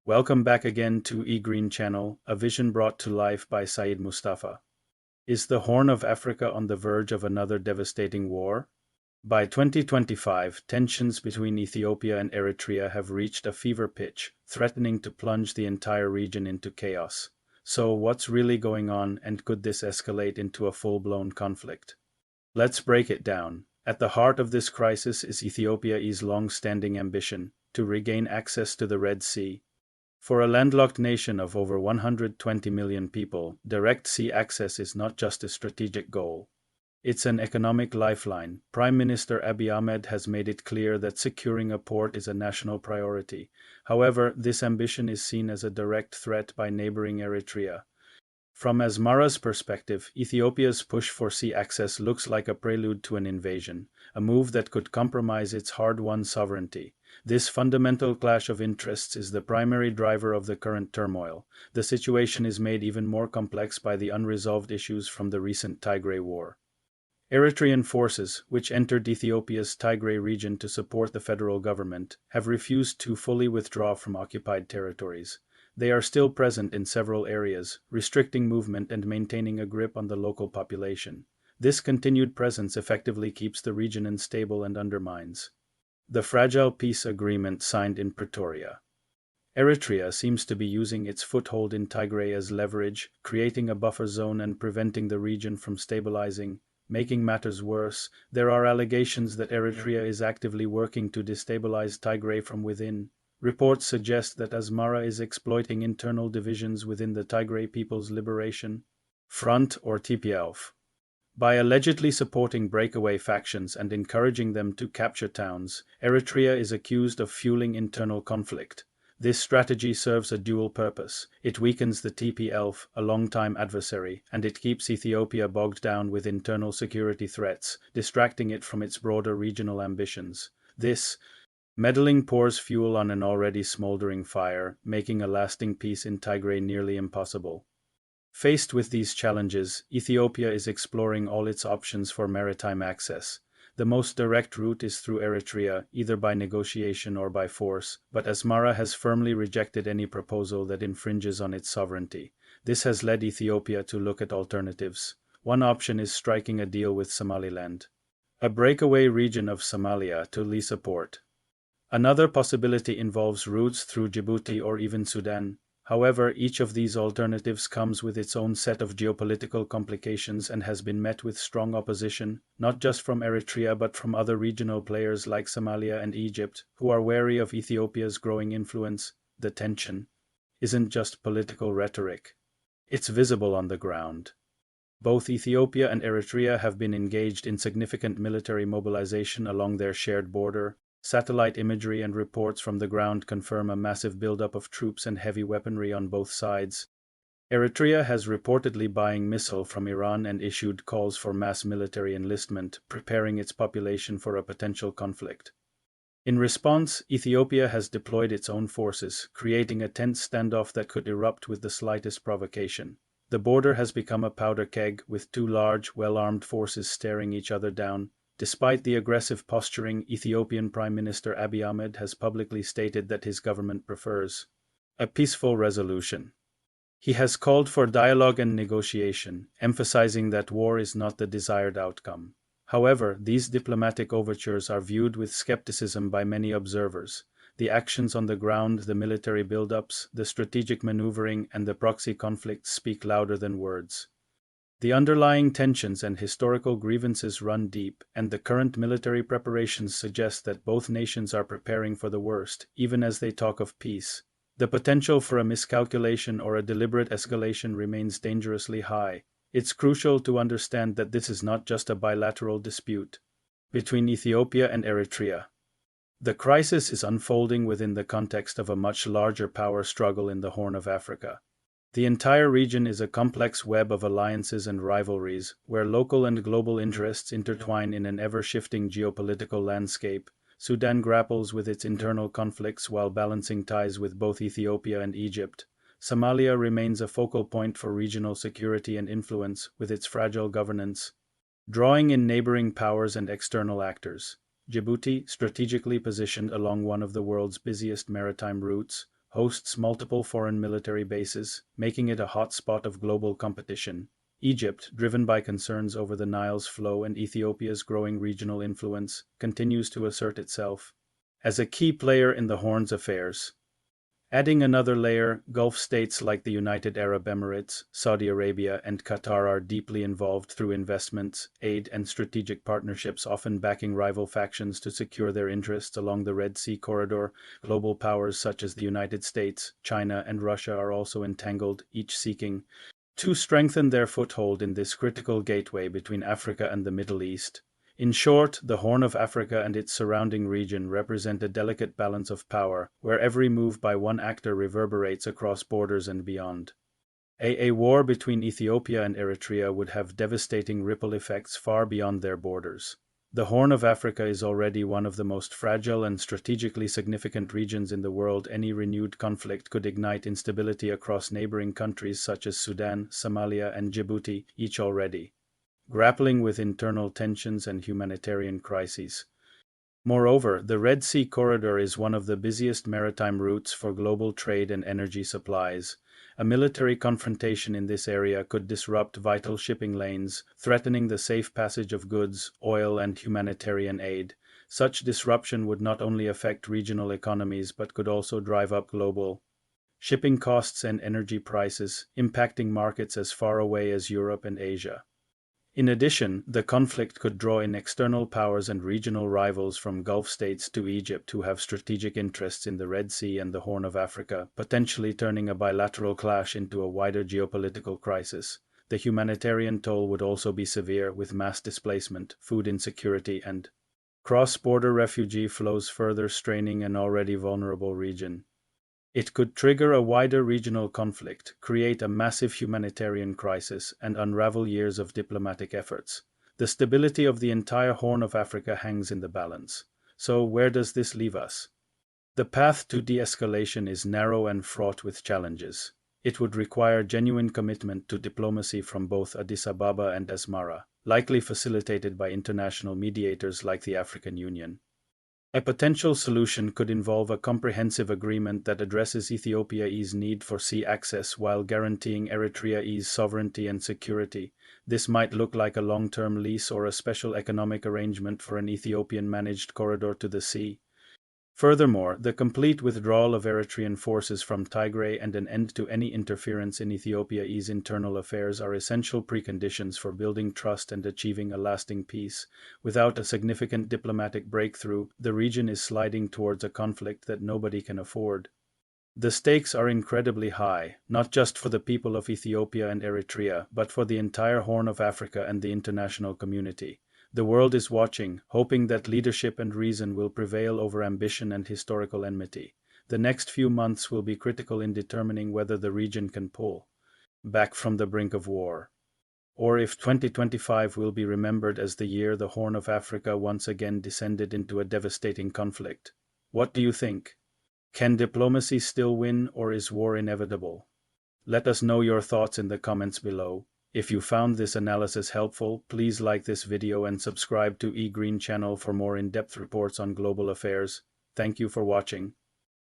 Welcome back again to eGreen Channel, a vision brought to life by Saeed Mustafa. Is the Horn of Africa on the verge of another devastating war? By 2025, tensions between Ethiopia and Eritrea have reached a fever pitch, threatening to plunge the entire region into chaos. So, what's really going on, and could this escalate into a full-blown conflict? Let's break it down. At the heart of this crisis is Ethiopia's long-standing ambition to regain access to the Red Sea. For a landlocked nation of over 120 million people, direct sea access is not just a strategic goal. It's an economic lifeline. Prime Minister Abiy Ahmed has made it clear that securing a port is a national priority. However, this ambition is seen as a direct threat by neighboring Eritrea. From Asmara's perspective, Ethiopia's push for sea access looks like a prelude to an invasion, a move that could compromise its hard-won sovereignty. This fundamental clash of interests is the primary driver of the current turmoil. The situation is made even more complex by the unresolved issues from the recent Tigray War. Eritrean forces, which entered Ethiopia's Tigray region to support the federal government, have refused to fully withdraw from occupied territories. They are still present in several areas, restricting movement and maintaining a grip on the local population. This continued presence effectively keeps the region unstable and undermines the fragile peace agreement signed in Pretoria. Eritrea seems to be using its foothold in Tigray as leverage, creating a buffer zone and preventing the region from stabilizing. Making matters worse, there are allegations that Eritrea is actively working to destabilize Tigray from within. Reports suggest that Asmara is exploiting internal divisions within the Tigray People's Liberation Front or TPLF. By allegedly supporting breakaway factions and encouraging them to capture towns, Eritrea is accused of fueling internal conflict. This strategy serves a dual purpose. It weakens the TPLF, a longtime adversary, and it keeps Ethiopia bogged down with internal security threats, distracting it from its broader regional ambitions. This meddling pours fuel on an already smoldering fire, making a lasting peace in Tigray nearly impossible. Faced with these challenges, Ethiopia is exploring all its options for maritime access. The most direct route is through Eritrea, either by negotiation or by force, but Asmara has firmly rejected any proposal that infringes on its sovereignty. This has led Ethiopia to look at alternatives. One option is striking a deal with Somaliland, a breakaway region of Somalia, to lease a port. Another possibility involves routes through Djibouti or even Sudan. However, each of these alternatives comes with its own set of geopolitical complications and has been met with strong opposition, not just from Eritrea but from other regional players like Somalia and Egypt, who are wary of Ethiopia's growing influence. The tension isn't just political rhetoric. It's visible on the ground. Both Ethiopia and Eritrea have been engaged in significant military mobilization along their shared border. Satellite imagery and reports from the ground confirm a massive buildup of troops and heavy weaponry on both sides. Eritrea has reportedly buying missiles from Iran and issued calls for mass military enlistment, preparing its population for a potential conflict. In response, Ethiopia has deployed its own forces, creating a tense standoff that could erupt with the slightest provocation. The border has become a powder keg, with two large, well-armed forces staring each other down. Despite the aggressive posturing, Ethiopian Prime Minister Abiy Ahmed has publicly stated that his government prefers a peaceful resolution. He has called for dialogue and negotiation, emphasizing that war is not the desired outcome. However, these diplomatic overtures are viewed with skepticism by many observers. The actions on the ground, the military buildups, the strategic maneuvering, and the proxy conflicts speak louder than words. The underlying tensions and historical grievances run deep, and the current military preparations suggest that both nations are preparing for the worst, even as they talk of peace. The potential for a miscalculation or a deliberate escalation remains dangerously high. It's crucial to understand that this is not just a bilateral dispute between Ethiopia and Eritrea. The crisis is unfolding within the context of a much larger power struggle in the Horn of Africa. The entire region is a complex web of alliances and rivalries, where local and global interests intertwine in an ever-shifting geopolitical landscape. Sudan grapples with its internal conflicts while balancing ties with both Ethiopia and Egypt. Somalia remains a focal point for regional security and influence, with its fragile governance drawing in neighboring powers and external actors. Djibouti, strategically positioned along one of the world's busiest maritime routes, hosts multiple foreign military bases, making it a hot spot of global competition. Egypt, driven by concerns over the Nile's flow and Ethiopia's growing regional influence, continues to assert itself as a key player in the Horn's affairs. Adding another layer, Gulf states like the United Arab Emirates, Saudi Arabia, and Qatar are deeply involved through investments, aid, and strategic partnerships, often backing rival factions to secure their interests along the Red Sea corridor. Global powers such as the United States, China, and Russia are also entangled, each seeking to strengthen their foothold in this critical gateway between Africa and the Middle East. In short, the Horn of Africa and its surrounding region represent a delicate balance of power, where every move by one actor reverberates across borders and beyond. A war between Ethiopia and Eritrea would have devastating ripple effects far beyond their borders. The Horn of Africa is already one of the most fragile and strategically significant regions in the world. Any renewed conflict could ignite instability across neighboring countries such as Sudan, Somalia, and Djibouti, each already grappling with internal tensions and humanitarian crises. Moreover, the Red Sea corridor is one of the busiest maritime routes for global trade and energy supplies. A military confrontation in this area could disrupt vital shipping lanes, threatening the safe passage of goods, oil, and humanitarian aid. Such disruption would not only affect regional economies but could also drive up global shipping costs and energy prices, impacting markets as far away as Europe and Asia. In addition, the conflict could draw in external powers and regional rivals from Gulf states to Egypt who have strategic interests in the Red Sea and the Horn of Africa, potentially turning a bilateral clash into a wider geopolitical crisis. The humanitarian toll would also be severe, with mass displacement, food insecurity, and cross-border refugee flows further straining an already vulnerable region. It could trigger a wider regional conflict, create a massive humanitarian crisis, and unravel years of diplomatic efforts. The stability of the entire Horn of Africa hangs in the balance. So, where does this leave us? The path to de-escalation is narrow and fraught with challenges. It would require genuine commitment to diplomacy from both Addis Ababa and Asmara, likely facilitated by international mediators like the African Union. A potential solution could involve a comprehensive agreement that addresses Ethiopia's need for sea access while guaranteeing Eritrea's sovereignty and security. This might look like a long-term lease or a special economic arrangement for an Ethiopian-managed corridor to the sea. Furthermore, the complete withdrawal of Eritrean forces from Tigray and an end to any interference in Ethiopia's internal affairs are essential preconditions for building trust and achieving a lasting peace. Without a significant diplomatic breakthrough, the region is sliding towards a conflict that nobody can afford. The stakes are incredibly high, not just for the people of Ethiopia and Eritrea, but for the entire Horn of Africa and the international community. The world is watching, hoping that leadership and reason will prevail over ambition and historical enmity. The next few months will be critical in determining whether the region can pull back from the brink of war, or if 2025 will be remembered as the year the Horn of Africa once again descended into a devastating conflict. What do you think? Can diplomacy still win, or is war inevitable? Let us know your thoughts in the comments below. If you found this analysis helpful, please like this video and subscribe to eGreen channel for more in-depth reports on global affairs. Thank you for watching.